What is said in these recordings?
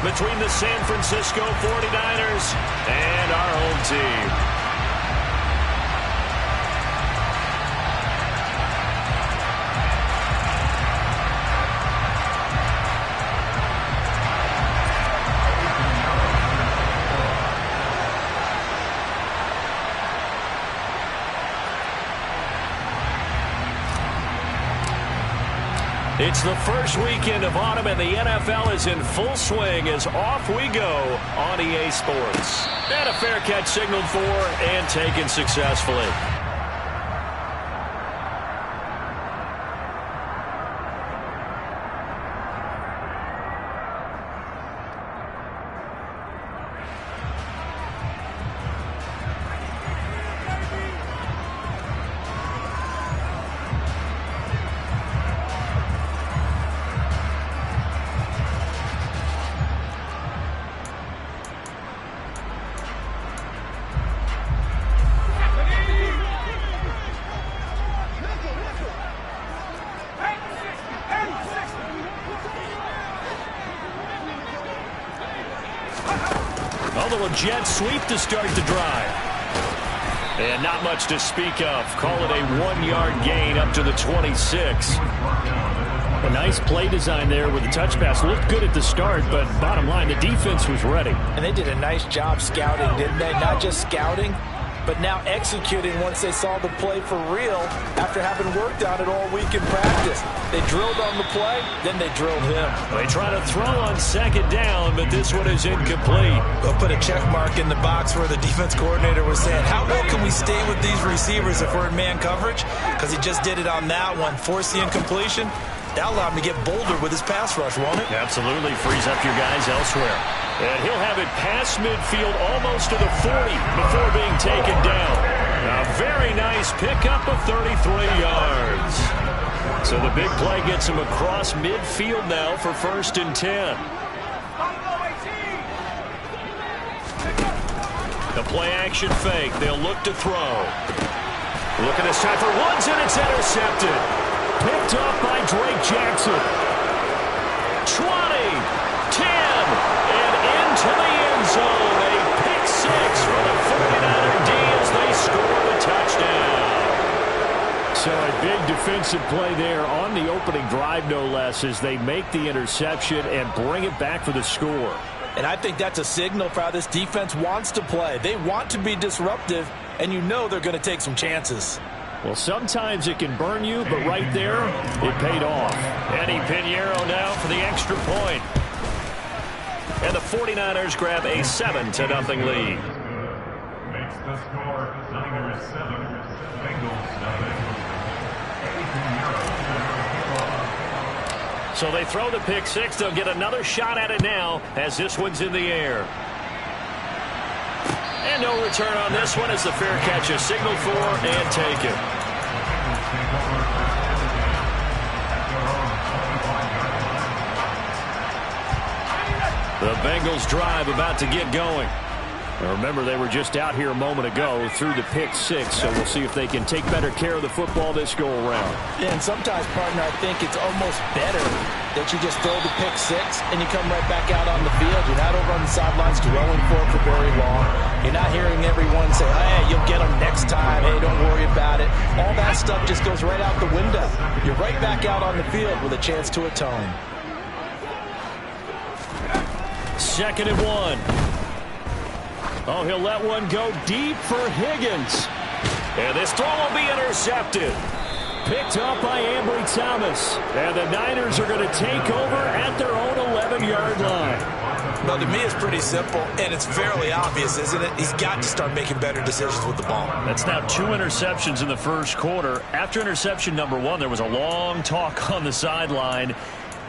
between the San Francisco 49ers and our home team. It's the first weekend of autumn, and the NFL is in full swing as off we go on EA Sports. And a fair catch signaled for and taken successfully. Jet sweep to start the drive. And not much to speak of. Call it a 1-yard gain up to the 26. A nice play design there with the touch pass. Looked good at the start, but bottom line, the defense was ready. And they did a nice job scouting, didn't they? Not just scouting, but now executing once they saw the play for real after having worked on it all week in practice. They drilled on the play, then they drilled him. They try to throw on second down, but this one is incomplete. They'll put a check mark in the box where the defense coordinator was saying, how well can we stay with these receivers if we're in man coverage? Because he just did it on that one, force the incompletion. That'll allow him to get bolder with his pass rush, won't it? Absolutely, frees up your guys elsewhere. And he'll have it past midfield almost to the 40 before being taken down. A very nice pickup of 33 yards. So the big play gets him across midfield now for 1st and 10. The play action fake. They'll look to throw. Looking this time for Woods, and it's intercepted. Picked up by Drake Jackson. 20, 10, and into the end zone. A pick six for the 49er D as they score the touchdown. So a big defensive play there on the opening drive, no less, as they make the interception and bring it back for the score. And I think that's a signal for how this defense wants to play. They want to be disruptive, and you know they're going to take some chances. Well, sometimes it can burn you, but right there, it paid off. Eddie Pinheiro now for the extra point. And the 49ers grab a 7-0 lead. Makes the score Niners 7, Bengals 7. So they throw the pick six. They'll get another shot at it now as this one's in the air. And no return on this one as the fair catch is signaled for and taken. The Bengals drive about to get going. Now remember, they were just out here a moment ago through the pick six, so we'll see if they can take better care of the football this go-around. Yeah, and sometimes, partner, I think it's almost better that you just throw the pick six and you come right back out on the field. You're not over on the sidelines dwelling for it for very long. You're not hearing everyone say, hey, you'll get them next time. Hey, don't worry about it. All that stuff just goes right out the window. You're right back out on the field with a chance to atone. 2nd and 1. Oh, he'll let one go deep for Higgins. And this throw will be intercepted. Picked up by Ambry Thomas. And the Niners are going to take over at their own 11-yard line. Well, to me, it's pretty simple, and it's fairly obvious, isn't it? He's got to start making better decisions with the ball. That's now 2 interceptions in the first quarter. After interception number 1, there was a long talk on the sideline.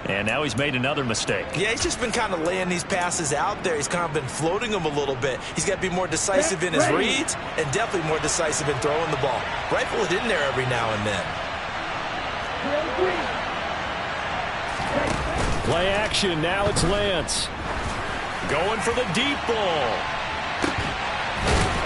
And now he's made another mistake. Yeah, he's just been kind of laying these passes out there. He's kind of been floating them a little bit. He's got to be more decisive in his reads and definitely more decisive in throwing the ball. Rifle it in there every now and then. Play action. Now it's Lance. Going for the deep ball.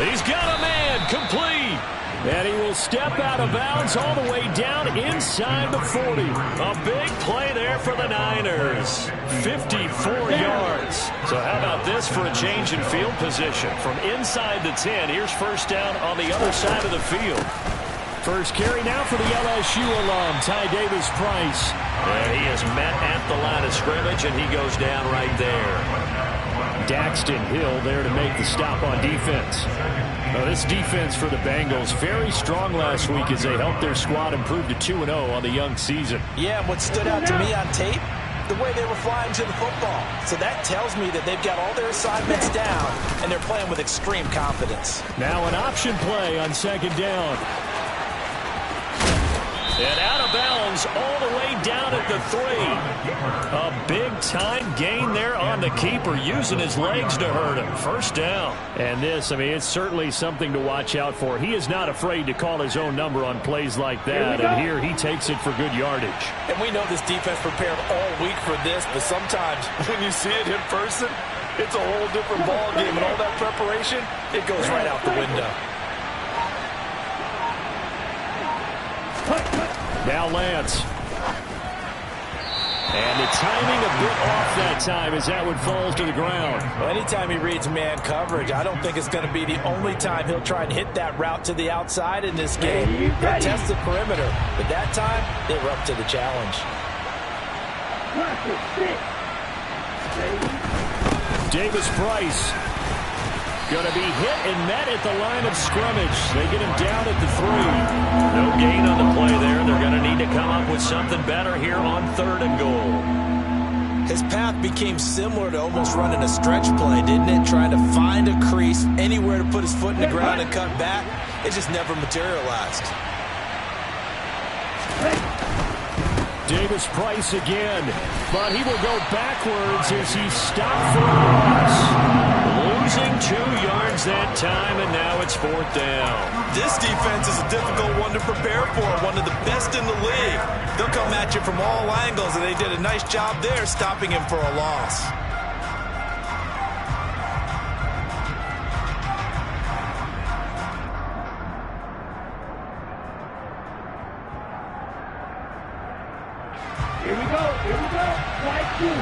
He's got a man. Complete. And he will step out of bounds all the way down inside the 40. A big play there for the Niners. 54 yards. So how about this for a change in field position? From inside the 10, here's first down on the other side of the field. First carry now for the LSU alum, Ty Davis-Price. And he is met at the line of scrimmage, and he goes down right there. Daxton Hill there to make the stop on defense. Now, this defense for the Bengals, very strong last week as they helped their squad improve to 2-0 on the young season. Yeah, and what stood out to me on tape, the way they were flying to the football. So that tells me that they've got all their assignments down, and they're playing with extreme confidence. Now an option play on second down. And out of bounds all the way down at the 3. A big-time gain there on the keeper, using his legs to hurt him. First down. And this, I mean, it's certainly something to watch out for. He is not afraid to call his own number on plays like that, and here he takes it for good yardage. And we know this defense prepared all week for this, but sometimes when you see it in person, it's a whole different ball game, and all that preparation, it goes right out the window. Now Lance. And the timing a bit off that time as that one falls to the ground. Well, anytime he reads man coverage, I don't think it's going to be the only time he'll try and hit that route to the outside in this game. He'll test the perimeter, but that time, they were up to the challenge. Davis-Price going to be hit and met at the line of scrimmage. They get him down at the 3. No gain on the play there. They're going to need to come up with something better here on 3rd and goal. His path became similar to almost running a stretch play, didn't it? Trying to find a crease, anywhere to put his foot in the ground and cut back. It just never materialized. Davis-Price again, but he will go backwards as he stopped for a loss. Losing 2 yards that time, and now it's 4th down. This defense is a difficult one to prepare for, one of the best in the league. They'll come at you from all angles, and they did a nice job there stopping him for a loss. Here we go. Right two.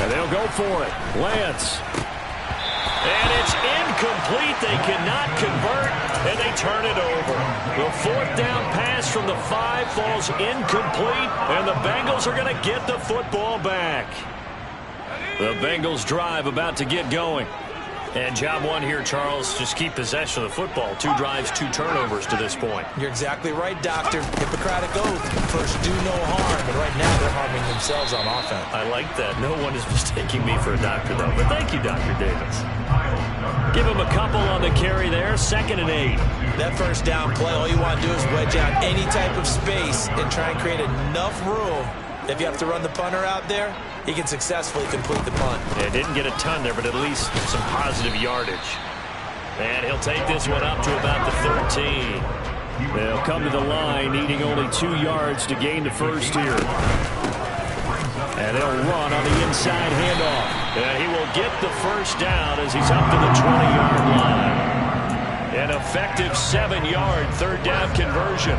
And they'll go for it. Lance. And it's incomplete. They cannot convert, and they turn it over. The 4th down pass from the 5 falls incomplete, and the Bengals are going to get the football back. The Bengals drive about to get going. And job one here, Charles, just keep possession of the football. 2 drives, 2 turnovers to this point. You're exactly right, Doctor. Hippocratic oath. First, do no harm. And right now, they're harming themselves on offense. I like that. No one is mistaking me for a doctor, though. But thank you, Dr. Davis. Give him a couple on the carry there. 2nd and 8. That first down play, all you want to do is wedge out any type of space and try and create enough room. If you have to run the punter out there, he can successfully complete the punt. Yeah, didn't get a ton there, but at least some positive yardage. And he'll take this one up to about the 13. They'll come to the line, needing only 2 yards to gain the first here. And they'll run on the inside handoff. And he will get the first down as he's up to the 20-yard line. An effective 7-yard 3rd down conversion.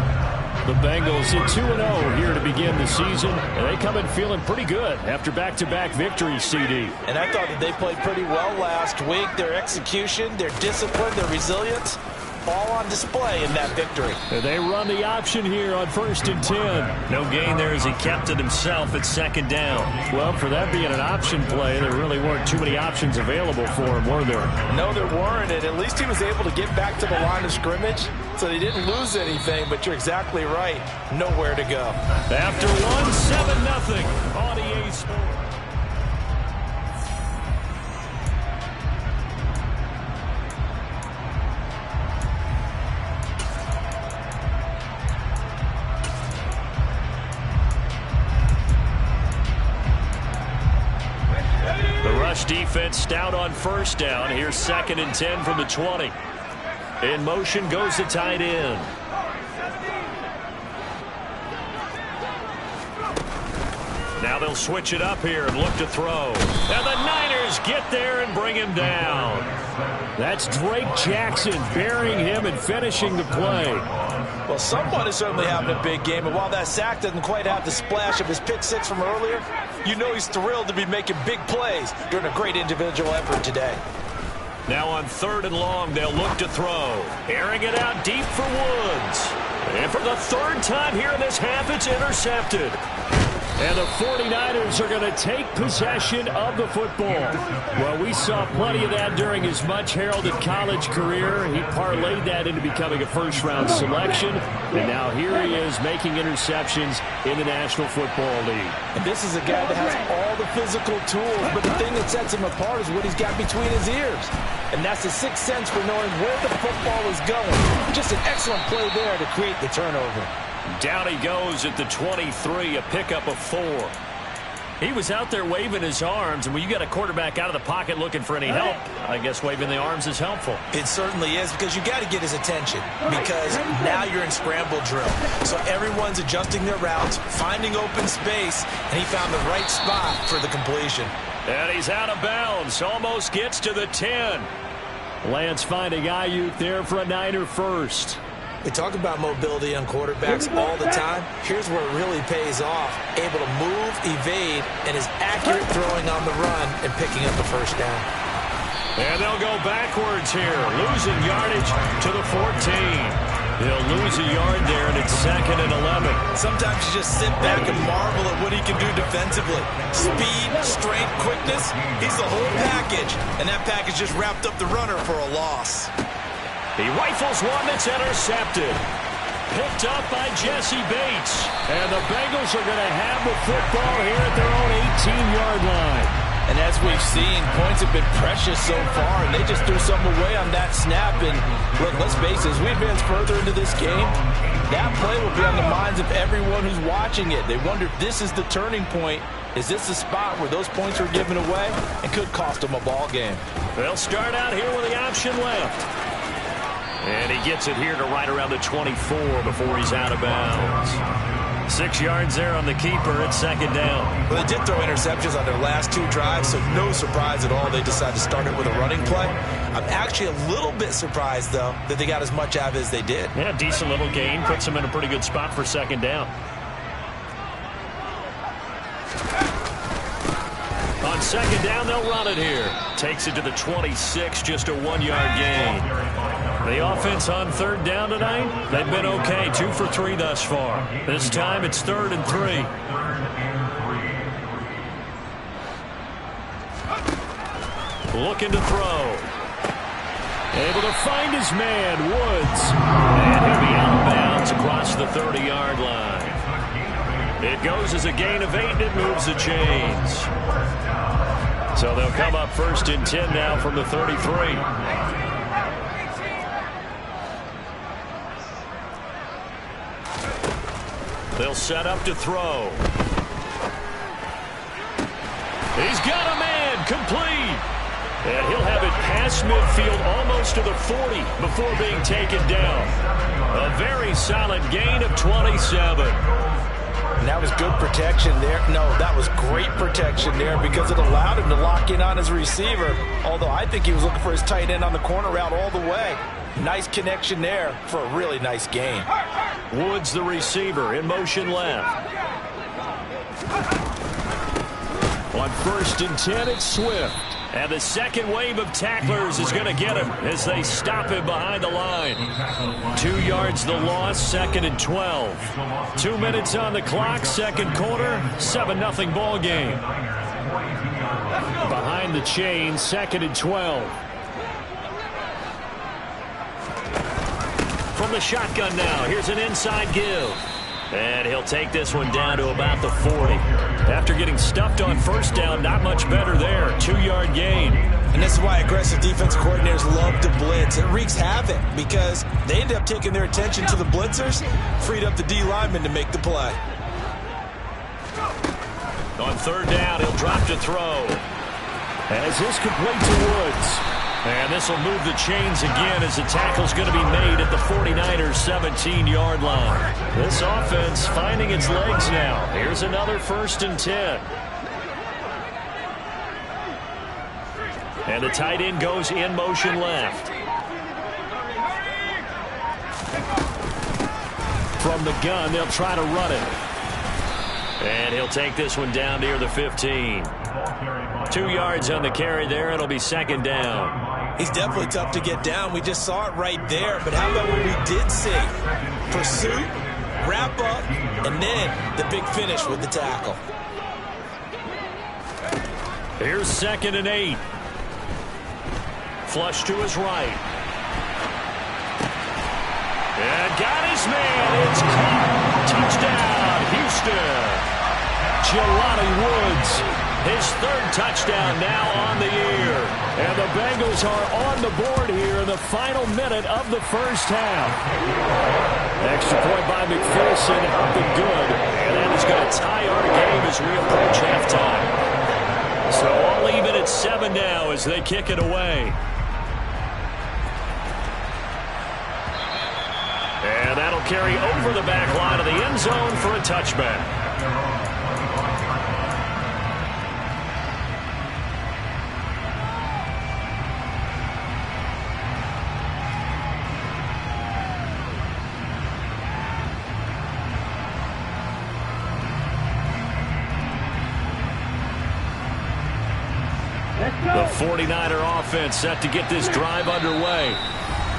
The Bengals at 2-0 here to begin the season, and they come in feeling pretty good after back-to-back victories, CD. And I thought that they played pretty well last week. Their execution, their discipline, their resilience, all on display in that victory. They run the option here on 1st and 10. No gain there as he kept it himself at 2nd down. Well, for that being an option play, there really weren't too many options available for him, were there? No, there weren't, and at least he was able to get back to the line of scrimmage, so he didn't lose anything, but you're exactly right. Nowhere to go. After 1-7-0 on EA Sports. Defense stout on 1st down. Here's 2nd and 10 from the 20. In motion goes the tight end. Now they'll switch it up here and look to throw. And the Niners get there and bring him down. That's Drake Jackson burying him and finishing the play. Well, someone is certainly having a big game, and while that sack doesn't quite have the splash of his pick six from earlier, you know he's thrilled to be making big plays during a great individual effort today. Now on 3rd and long, they'll look to throw. Airing it out deep for Woods. And for the 3rd time here in this half, it's intercepted. And the 49ers are going to take possession of the football. Well, we saw plenty of that during his much-heralded college career. He parlayed that into becoming a first-round selection. And now here he is making interceptions in the National Football League. And this is a guy that has all the physical tools, but the thing that sets him apart is what he's got between his ears. And that's the sixth sense for knowing where the football is going. Just an excellent play there to create the turnover. Down he goes at the 23, a pickup of 4. He was out there waving his arms, and when you got a quarterback out of the pocket looking for any help, I guess waving the arms is helpful. It certainly is, because you got to get his attention, because now you're in scramble drill. So everyone's adjusting their routes, finding open space, and he found the right spot for the completion. And he's out of bounds, almost gets to the 10. Lance finding Ayuk there for a Niner first. We talk about mobility on quarterbacks all the time. Here's where it really pays off. Able to move, evade, and is accurate throwing on the run and picking up the first down. And they'll go backwards here, losing yardage to the 14. He'll lose a yard there, and it's 2nd and 11. Sometimes you just sit back and marvel at what he can do defensively. Speed, strength, quickness, he's the whole package. And that package just wrapped up the runner for a loss. He rifles one that's intercepted. Picked up by Jesse Bates. And the Bengals are going to have the football here at their own 18-yard line. And as we've seen, points have been precious so far, and they just threw something away on that snap. And look, let's face it, as we advance further into this game, that play will be on the minds of everyone who's watching it. They wonder if this is the turning point. Is this the spot where those points are given away and could cost them a ball game? They'll start out here with the option left. And he gets it here to right around the 24 before he's out of bounds. 6 yards there on the keeper at 2nd down. Well, they did throw interceptions on their last 2 drives, so no surprise at all they decided to start it with a running play. I'm actually a little bit surprised, though, that they got as much out of it as they did. Yeah, decent little gain. Puts them in a pretty good spot for 2nd down. On 2nd down, they'll run it here. Takes it to the 26, just a 1-yard gain. The offense on 3rd down tonight, they've been okay, 2 for 3 thus far. This time it's 3rd and 3. Looking to throw. Able to find his man, Woods. And he'll be out of bounds across the 30-yard line. It goes as a gain of 8, and it moves the chains. So they'll come up 1st and 10 now from the 33. They'll set up to throw. He's got a man, complete. And he'll have it past midfield almost to the 40 before being taken down. A very solid gain of 27. And that was good protection there. No, that was great protection there because it allowed him to lock in on his receiver. Although I think he was looking for his tight end on the corner route all the way. Nice connection there for a really nice gain. Woods, the receiver, in motion left. On 1st and 10, it's Swift. And the second wave of tacklers is going to get him as they stop him behind the line. 2 yards the loss, 2nd and 12. 2 minutes on the clock, 2nd quarter, 7-0 ball game. Behind the chain, 2nd and 12. From the shotgun now, here's an inside give. And he'll take this one down to about the 40. After getting stuffed on 1st down, not much better there. 2-yard gain. And this is why aggressive defense coordinators love to blitz. It wreaks havoc because they end up taking their attention to the blitzers, freed up the D lineman to make the play. On 3rd down, he'll drop to throw. As this complete to Woods. And this will move the chains again as the tackle's going to be made at the 49ers 17-yard line. This offense finding its legs now. Here's another 1st and 10. And the tight end goes in motion left. From the gun, they'll try to run it. And he'll take this one down near the 15. 2 yards on the carry there. It'll be 2nd down. He's definitely tough to get down. We just saw it right there. But how about what we did see? Pursuit, wrap up, and then the big finish with the tackle. Here's 2nd and 8. Flush to his right. And got his man. It's caught. Touchdown, Houston. Jelani Woods, his 3rd touchdown now on the year. And the Bengals are on the board here in the final minute of the 1st half. Extra point by McPherson, up and good. And that is going to tie our game as we approach halftime. So all even at 7 now as they kick it away. And that'll carry over the back line of the end zone for a touchback. The 49er offense set to get this drive underway.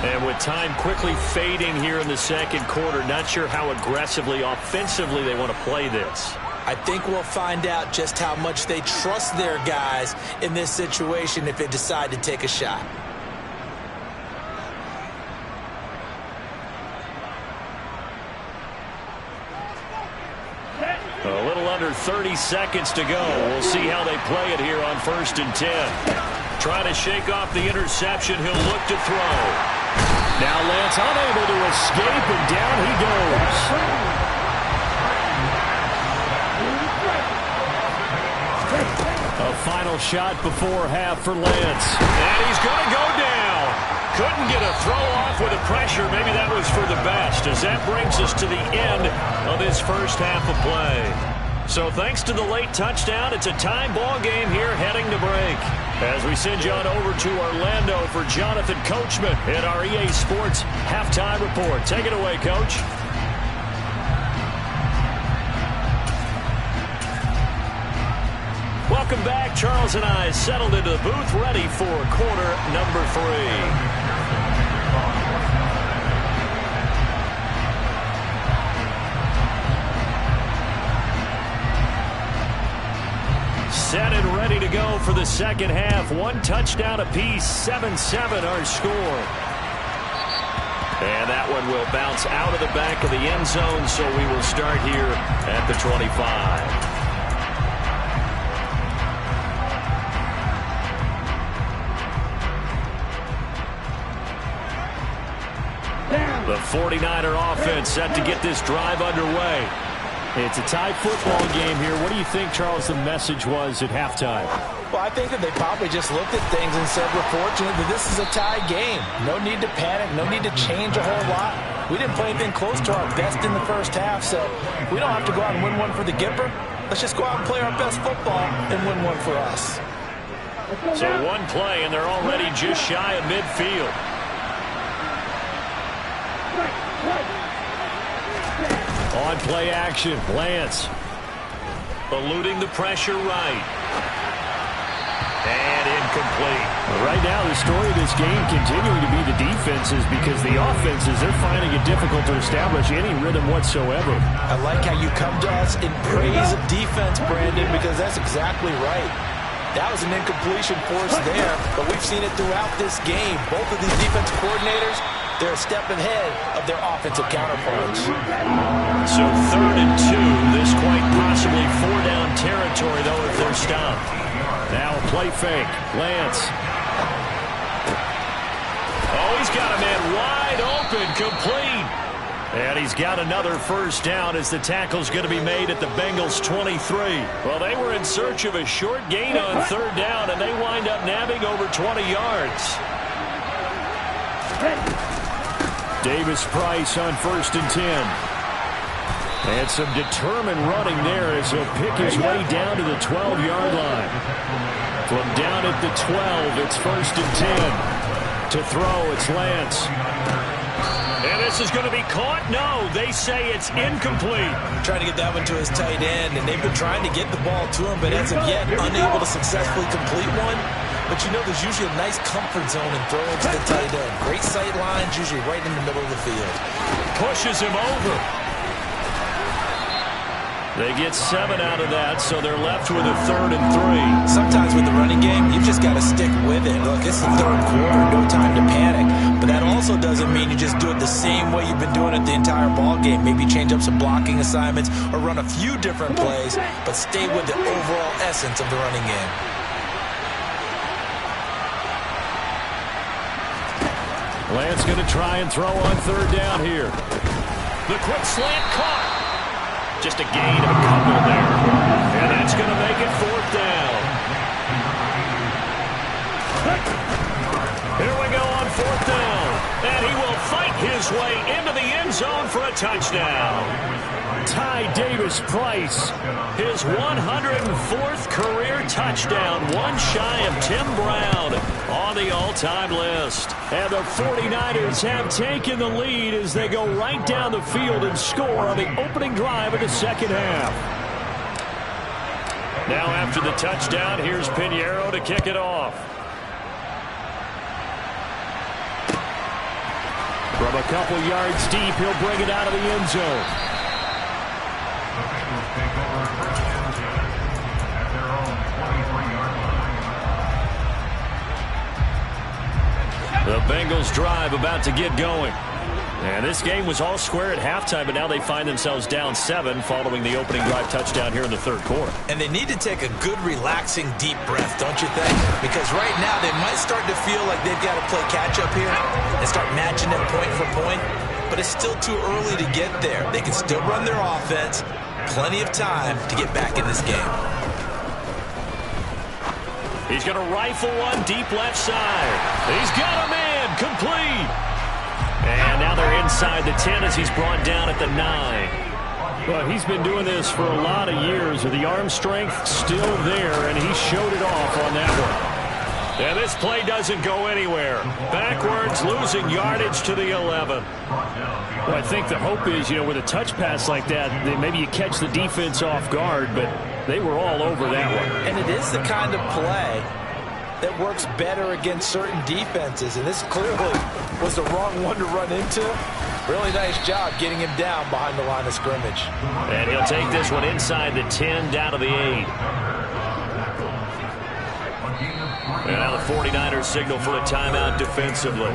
And with time quickly fading here in the 2nd quarter, not sure how aggressively, offensively they want to play this. I think we'll find out just how much they trust their guys in this situation if they decide to take a shot. A little under 30 seconds to go. We'll see how they play it here on 1st and 10. Trying to shake off the interception. He'll look to throw. Now Lance unable to escape, and down he goes. A final shot before half for Lance. And he's going to go down. Couldn't get a throw off with the pressure. Maybe that was for the best, as that brings us to the end of this 1st half of play. So thanks to the late touchdown, it's a tie ball game here heading to break. As we send you on over to Orlando for Jonathan Coachman in our EA Sports Halftime Report. Take it away, Coach. Welcome back. Charles and I settled into the booth, ready for quarter number 3. Set and ready to go for the 2nd half. 1 touchdown apiece, 7-7 our score. And that one will bounce out of the back of the end zone, so we will start here at the 25. The 49er offense set to get this drive underway. It's a tie football game here. What do you think, Charles, the message was at halftime? Well, I think that they probably just looked at things and said, we're fortunate that this is a tie game. No need to panic. No need to change a whole lot. We didn't play anything close to our best in the 1st half, so we don't have to go out and win one for the Gipper. Let's just go out and play our best football and win one for us. So 1 play, and they're already just shy of midfield. On play action, Lance eluding the pressure right. And incomplete. Right now, the story of this game continuing to be the defenses, because the offenses, they're finding it difficult to establish any rhythm whatsoever. I like how you come to us in praise of defense, Brandon, because that's exactly right. That was an incompletion force there, but we've seen it throughout this game. Both of these defense coordinators, they're a step ahead of their offensive counterparts. So 3rd and 2. This quite possibly 4-down territory, though, if they're stopped. Now a play fake. Lance. Oh, he's got a man wide open, complete. And he's got another 1st down as the tackle's going to be made at the Bengals 23. Well, they were in search of a short gain on 3rd down, and they wind up nabbing over 20 yards. Davis-Price on 1st and 10. And some determined running there as he'll pick his way down to the 12-yard line. From down at the 12, it's 1st and 10. To throw, it's Lance. And this is going to be caught? No, they say it's incomplete. Trying to get that one to his tight end, and they've been trying to get the ball to him, but as of yet, unable to successfully complete one. But you know there's usually a nice comfort zone in throwing to the tight end. Great sight lines, usually right in the middle of the field. Pushes him over. They get 7 out of that, so they're left with a 3rd and 3. Sometimes with the running game, you've just got to stick with it. Look, it's the 3rd quarter, no time to panic. But that also doesn't mean you just do it the same way you've been doing it the entire ball game. Maybe change up some blocking assignments or run a few different plays, but stay with the overall essence of the running game. Lance going to try and throw on 3rd down here. The quick slant caught. Just a gain of a couple there. And that's going to make it 4th down. Here we go on 4th down. And he will fight his way into the end zone for a touchdown. Ty Davis-Price, his 104th career touchdown, one shy of Tim Brown on the all-time list. And the 49ers have taken the lead as they go right down the field and score on the opening drive of the second half. Now after the touchdown, here's Pinheiro to kick it off. From a couple yards deep, he'll bring it out of the end zone. The Bengals drive about to get going. And this game was all square at halftime, but now they find themselves down 7 following the opening drive touchdown here in the 3rd quarter. And they need to take a good, relaxing, deep breath, don't you think? Because right now they might start to feel like they've got to play catch-up here and start matching them point for point. But it's still too early to get there. They can still run their offense. Plenty of time to get back in this game. He's going to rifle one deep left side. He's got him in. Complete. And now they're inside the 10 as he's brought down at the 9. Well, he's been doing this for a lot of years. With the arm strength still there, and he showed it off on that one. And this play doesn't go anywhere. Backwards, losing yardage to the 11. Well, I think the hope is, with a touch pass like that, maybe you catch the defense off guard, but they were all over that one. And it is the kind of play that works better against certain defenses, and this clearly was the wrong one to run into. Really nice job getting him down behind the line of scrimmage. And he'll take this one inside the 10 down to the 8. And now the 49ers signal for a timeout defensively.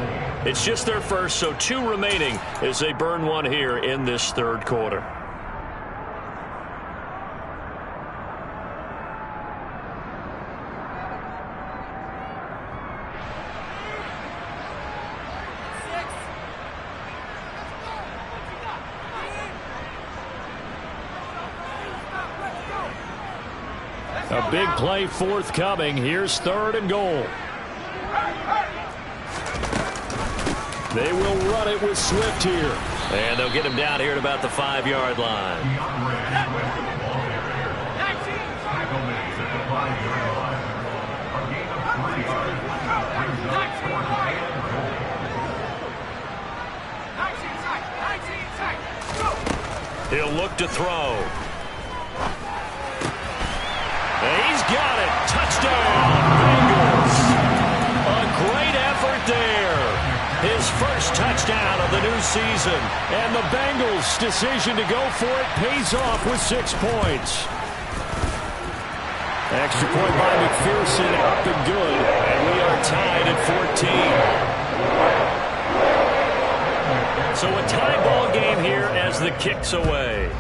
It's just their first, so 2 remaining as they burn one here in this 3rd quarter. A big play forthcoming. Here's 3rd and goal. They will run it with Swift here. And they'll get him down here at about the 5-yard line. He'll look to throw. He's got it. Touchdown, Bengals. A great effort there. His first touchdown of the new season. And the Bengals' decision to go for it pays off with 6 points. Extra point by McPherson, up and good. And we are tied at 14. So a tie ball game here as the kick's away.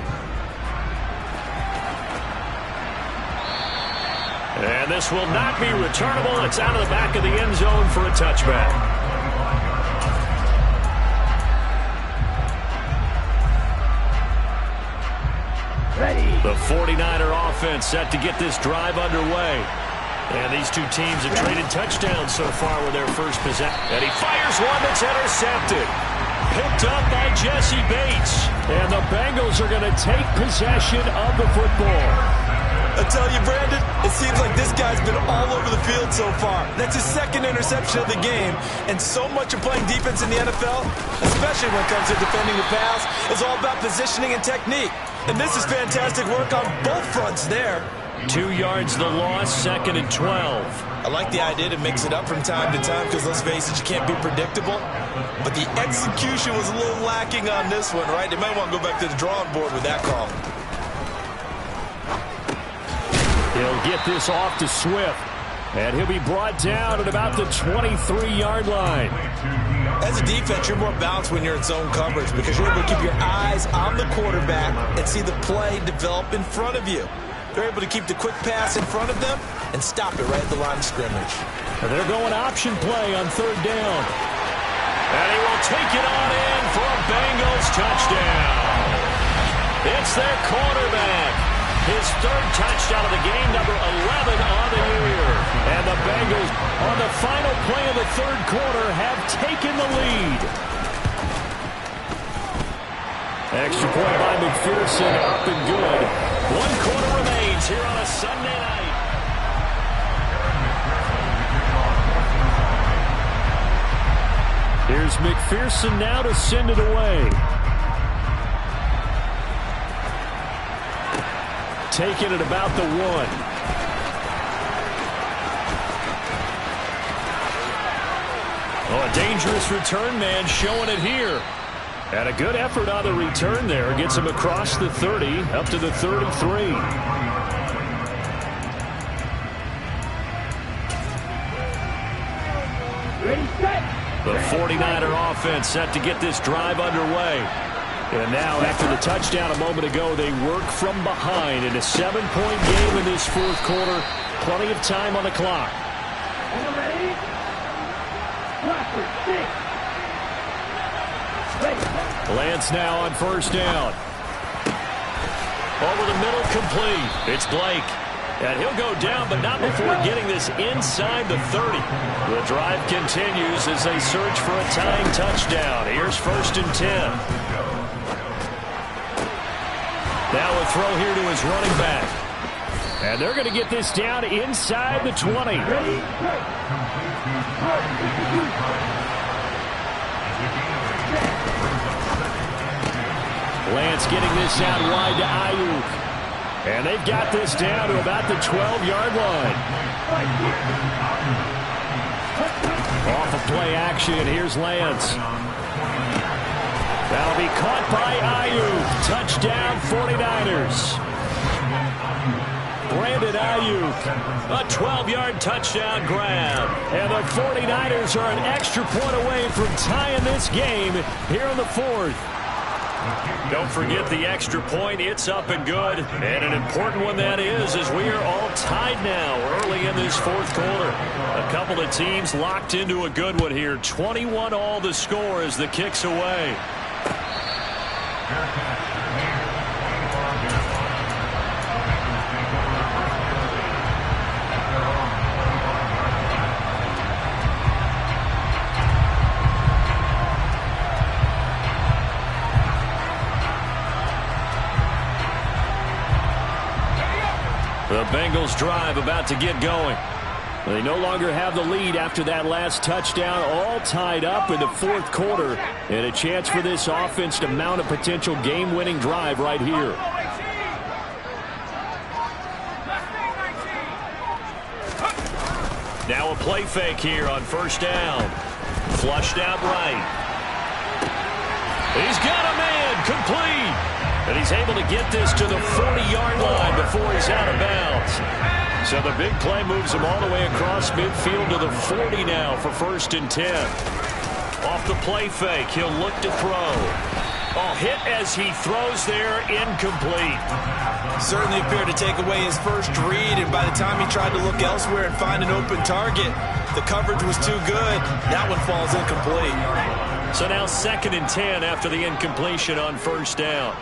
And this will not be returnable. It's out of the back of the end zone for a touchback. Ready. The 49er offense set to get this drive underway. And these two teams have traded touchdowns so far with their first possession. And he fires one that's intercepted. Picked up by Jesse Bates. And the Bengals are going to take possession of the football. I tell you, Brandon, it seems like this guy's been all over the field so far. That's his second interception of the game. And so much of playing defense in the NFL, especially when it comes to defending the pass, is all about positioning and technique. And this is fantastic work on both fronts there. 2 yards the loss, 2nd and 12. I like the idea to mix it up from time to time because, let's face it, you can't be predictable. But the execution was a little lacking on this one, right? They might want to go back to the drawing board with that call. He'll get this off to Swift. And he'll be brought down at about the 23-yard line. As a defense, you're more balanced when you're in zone coverage because you're able to keep your eyes on the quarterback and see the play develop in front of you. They're able to keep the quick pass in front of them and stop it right at the line of scrimmage. And they're going option play on 3rd down. And he will take it on in for a Bengals touchdown. It's their quarterback. His 3rd touchdown of the game, number 11 on the year. And the Bengals, on the final play of the 3rd quarter, have taken the lead. Extra point by McPherson, up and good. 1 quarter remains here on a Sunday night. Here's McPherson now to send it away. Taking it about the 1. Oh, a dangerous return man showing it here. And a good effort on the return there. Gets him across the 30, up to the 33. Ready, set. The 49er offense set to get this drive underway. And now, after the touchdown a moment ago, they work from behind in a 7-point game in this 4th quarter. Plenty of time on the clock. All ready? Rocker, 6. Lance now on 1st down. Over the middle, complete. It's Blake. And he'll go down, but not before getting this inside the 30. The drive continues as they search for a tying touchdown. Here's 1st and 10. Now a throw here to his running back. And they're going to get this down inside the 20. Lance getting this out wide to Ayuk. And they've got this down to about the 12-yard line. Off of play action, here's Lance. That'll be caught by Ayuk. Touchdown, 49ers. Brandon Ayuk, a 12-yard touchdown grab. And the 49ers are an extra point away from tying this game here in the 4th. Don't forget the extra point. It's up and good. And an important one that is, as we are all tied now early in this 4th quarter. A couple of teams locked into a good one here. 21 all the score as the kick's away. The Bengals drive about to get going. They no longer have the lead after that last touchdown, all tied up in the 4th quarter, and a chance for this offense to mount a potential game-winning drive right here. Now a play fake here on 1st down. Flushed out right. He's got a man, complete. And he's able to get this to the 40-yard line before he's out of bounds. So the big play moves him all the way across midfield to the 40 now for 1st and 10. Off the play fake, he'll look to throw. Oh, hit as he throws there, incomplete. Certainly appeared to take away his first read, and by the time he tried to look elsewhere and find an open target, the coverage was too good. That one falls incomplete. So now 2nd and 10 after the incompletion on 1st down.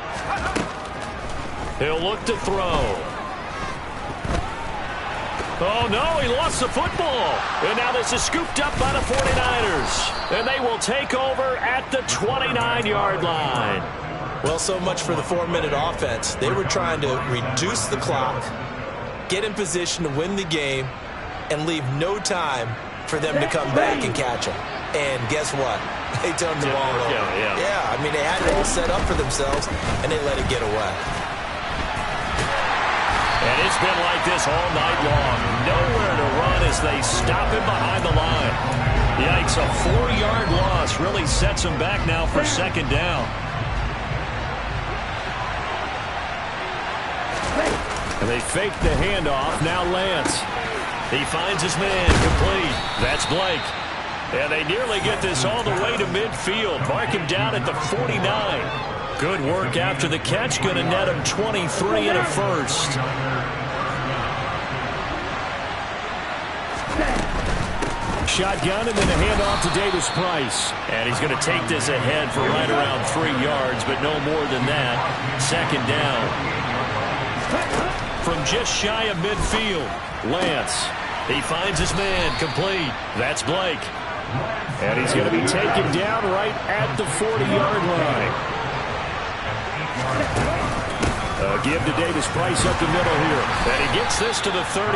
He'll look to throw. Oh, no, he lost the football. And now this is scooped up by the 49ers. And they will take over at the 29-yard line. Well, so much for the 4-minute offense. They were trying to reduce the clock, get in position to win the game, and leave no time for them to come back and catch them. And guess what? They turned the ball over. Yeah, I mean, they had it all set up for themselves, and they let it get away. And it's been like this all night long. Nowhere to run as they stop him behind the line. Yikes, a 4-yard loss really sets him back now for second down. And they fake the handoff. Now Lance. He finds his man complete. That's Blake. And they nearly get this all the way to midfield. Mark him down at the 49. Good work after the catch. Going to net him 23 and a first. Shotgun and then a handoff to Davis Price. And he's going to take this ahead for right around 3 yards, but no more than that. Second down. From just shy of midfield, Lance. He finds his man complete. That's Blake. And he's going to be taken down right at the 40-yard line. Give to Davis Price up the middle here. And he gets this to the 35.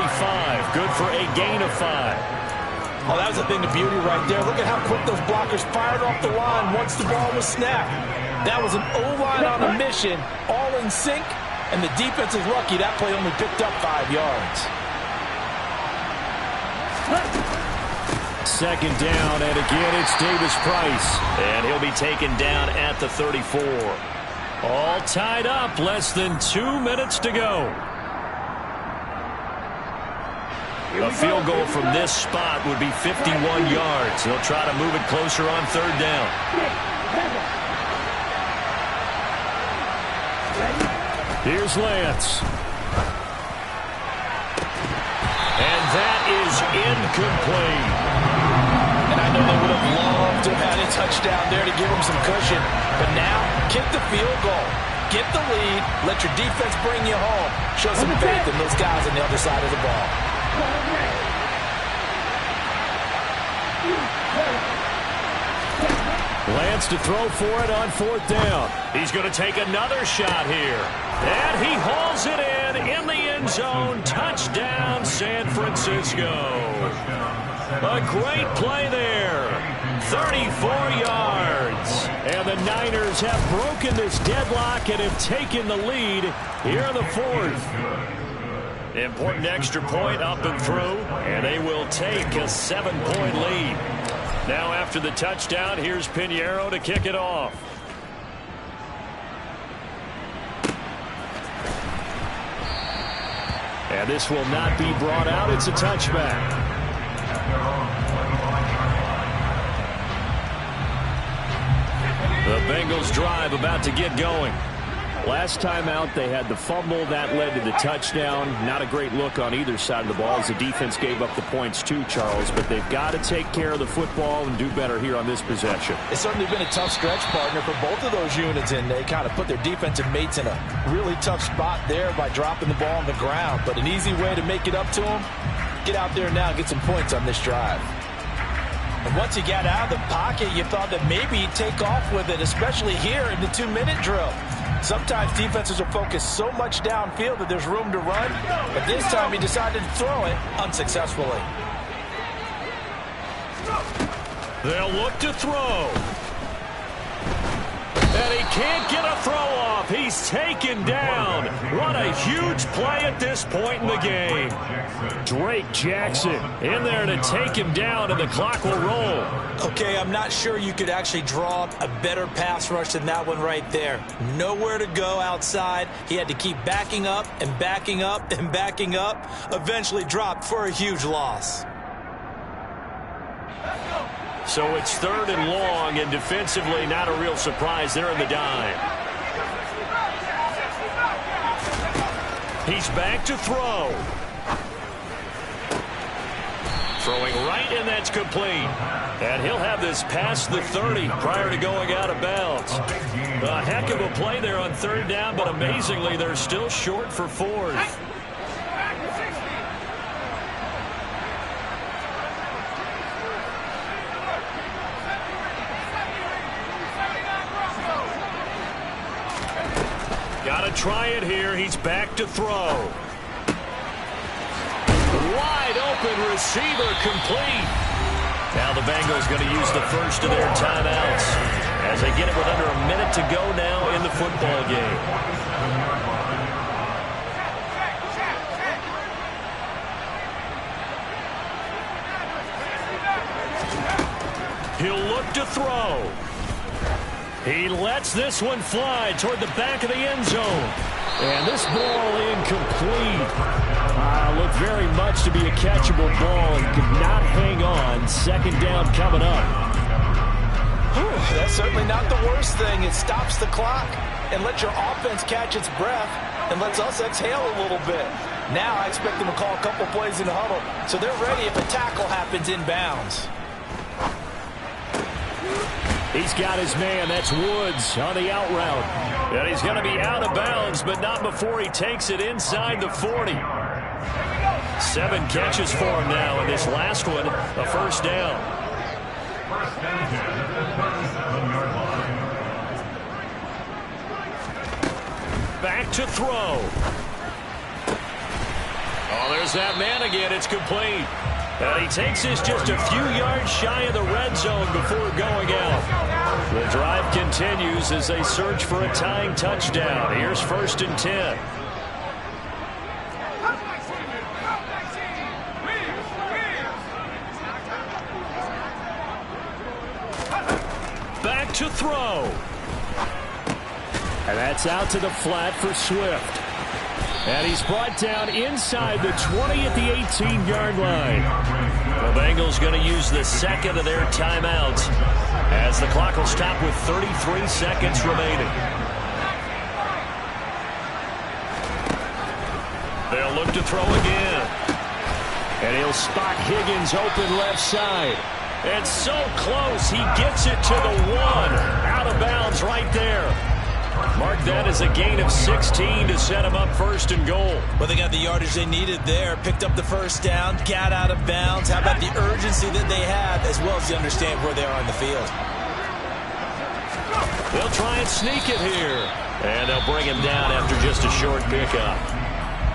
Good for a gain of 5. Oh, that was a thing of beauty right there. Look at how quick those blockers fired off the line once the ball was snapped. That was an O-line on a mission, all in sync, and the defense is lucky that play only picked up 5 yards. Second down, and again it's Davis Price. And he'll be taken down at the 34. All tied up, less than 2 minutes to go. A field goal from this spot would be 51 yards. They'll try to move it closer on third down. Here's Lance. And that is incomplete. And I know they would have loved to have had a touchdown there to give them some cushion. But now, kick the field goal. Get the lead. Let your defense bring you home. Show some faith in those guys on the other side of the ball. Lance to throw for it on fourth down. He's going to take another shot here. And he hauls it in the end zone. Touchdown, San Francisco. A great play there. 34 yards. And the Niners have broken this deadlock and have taken the lead here in the fourth. Important extra point up and through, and they will take a 7-point lead. Now after the touchdown, here's Pinheiro to kick it off. And this will not be brought out. It's a touchback. The Bengals drive about to get going. Last time out, they had the fumble. That led to the touchdown. Not a great look on either side of the ball as the defense gave up the points too, Charles. But they've got to take care of the football and do better here on this possession. It's certainly been a tough stretch, partner, for both of those units, and they kind of put their defensive mates in a really tough spot there by dropping the ball on the ground. But an easy way to make it up to them, get out there now and get some points on this drive. And once he got out of the pocket, you thought that maybe he'd take off with it, especially here in the 2-minute drill. Sometimes defenses are focused so much downfield that there's room to run, but this time he decided to throw it unsuccessfully. They'll look to throw. And he can't get a throw off. He's taken down. What a huge play at this point in the game. Drake Jackson in there to take him down, and the clock will roll. Okay, I'm not sure you could actually draw up a better pass rush than that one right there. Nowhere to go outside. He had to keep backing up and backing up and backing up. Eventually dropped for a huge loss. So it's third and long, and defensively not a real surprise. They're in the dime. He's back to throw. Throwing right, and that's complete. And he'll have this past the 30 prior to going out of bounds. A heck of a play there on third down, but amazingly, they're still short for fourth. to try it here. He's back to throw. Wide open receiver, complete. Now the Bengals going to use the first of their timeouts as they get it with under a minute to go now in the football game. He'll look to throw. He lets this one fly toward the back of the end zone. And this ball incomplete. Looked very much to be a catchable ball. He could not hang on. Second down coming up. That's certainly not the worst thing. It stops the clock and lets your offense catch its breath and lets us exhale a little bit. Now I expect them to call a couple plays in the huddle so they're ready if a tackle happens inbounds. He's got his man. That's Woods on the out route. And he's going to be out of bounds, but not before he takes it inside the 40. 7 catches for him now, and this last one, a first down. First down at the 37-yard line. Back to throw. Oh, there's that man again. It's complete. And he takes this just a few yards shy of the red zone before going out. The drive continues as they search for a tying touchdown. Here's 1st and 10. Back to throw. And that's out to the flat for Swift. And he's brought down inside the 20 at the 18-yard line. The Bengals going to use the second of their timeouts as the clock will stop with 33 seconds remaining. They'll look to throw again. And he'll spot Higgins open left side. And so close, he gets it to the 1. Out of bounds right there. Mark that as a gain of 16 to set him up 1st and goal. Well, they got the yardage they needed there. Picked up the first down, got out of bounds. How about the urgency that they have, as well as they understand where they are on the field? They'll try and sneak it here. And they'll bring him down after just a short pickup.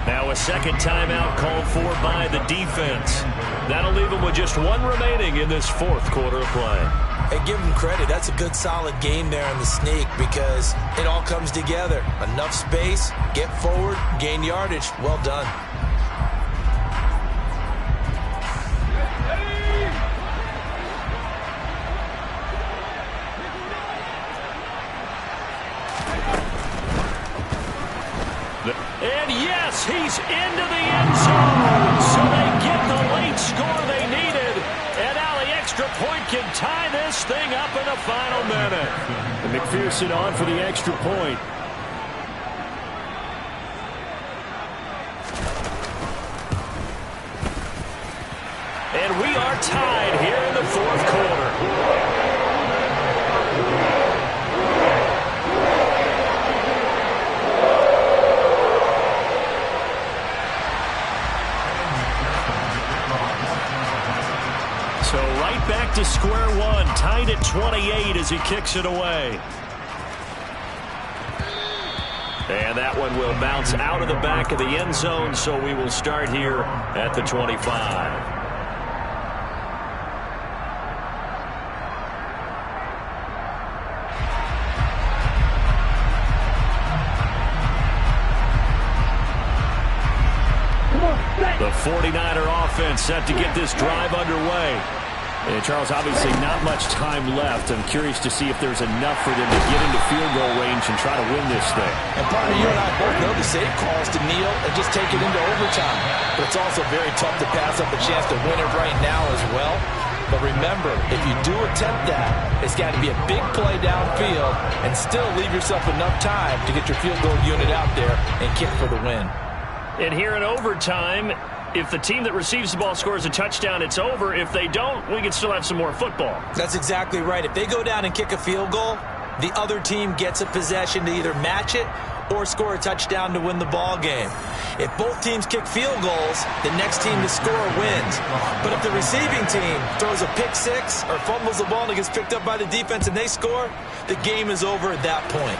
Now a second timeout called for by the defense. That'll leave them with just 1 remaining in this 4th quarter of play. Hey, give them credit. That's a good, solid game there on the sneak because it all comes together. Enough space, get forward, gain yardage. Well done. And yes, he's into the end zone. So they get the late score they needed. And now the extra point can tie this thing up in the final minute. And McPherson on for the extra point. And we are tied here in the 4th quarter. So right back to square one, tied at 28 as he kicks it away. And that one will bounce out of the back of the end zone, so we will start here at the 25. The 49er offense set to get this drive underway. And Charles, obviously not much time left. I'm curious to see if there's enough for them to get into field goal range and try to win this thing. And partner, you and I both know the safe calls to kneel and just take it into overtime. But it's also very tough to pass up a chance to win it right now as well. But remember, if you do attempt that, it's got to be a big play downfield and still leave yourself enough time to get your field goal unit out there and kick for the win. And here in overtime, if the team that receives the ball scores a touchdown, it's over. If they don't, we can still have some more football. That's exactly right. If they go down and kick a field goal, the other team gets a possession to either match it or score a touchdown to win the ball game. If both teams kick field goals, the next team to score wins. But if the receiving team throws a pick six or fumbles the ball and it gets picked up by the defense and they score, the game is over at that point.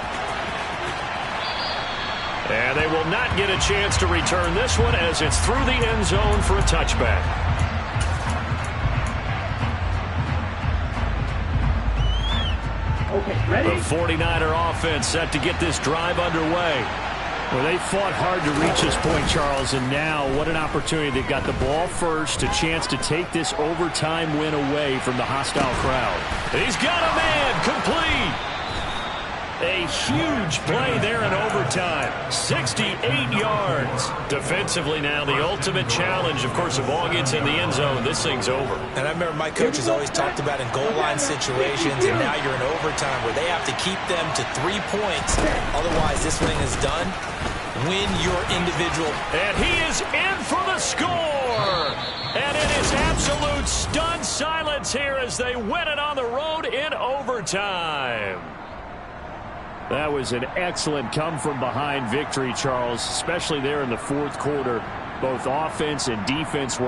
And they will not get a chance to return this one as it's through the end zone for a touchback. Okay, ready? The 49er offense set to get this drive underway. Well, they fought hard to reach this point, Charles, and now what an opportunity. They've got the ball first, a chance to take this overtime win away from the hostile crowd. He's got a man, complete. A huge play there in overtime. 68 yards. Defensively now, the ultimate challenge. Of course, if the ball gets in the end zone, this thing's over. And I remember my coaches always talked about in goal line situations, and now you're in overtime where they have to keep them to 3 points. Otherwise, this thing is done. Win your individual. And he is in for the score. And it is absolute stunned silence here as they win it on the road in overtime. That was an excellent come-from-behind victory, Charles, especially there in the fourth quarter. Both offense and defense were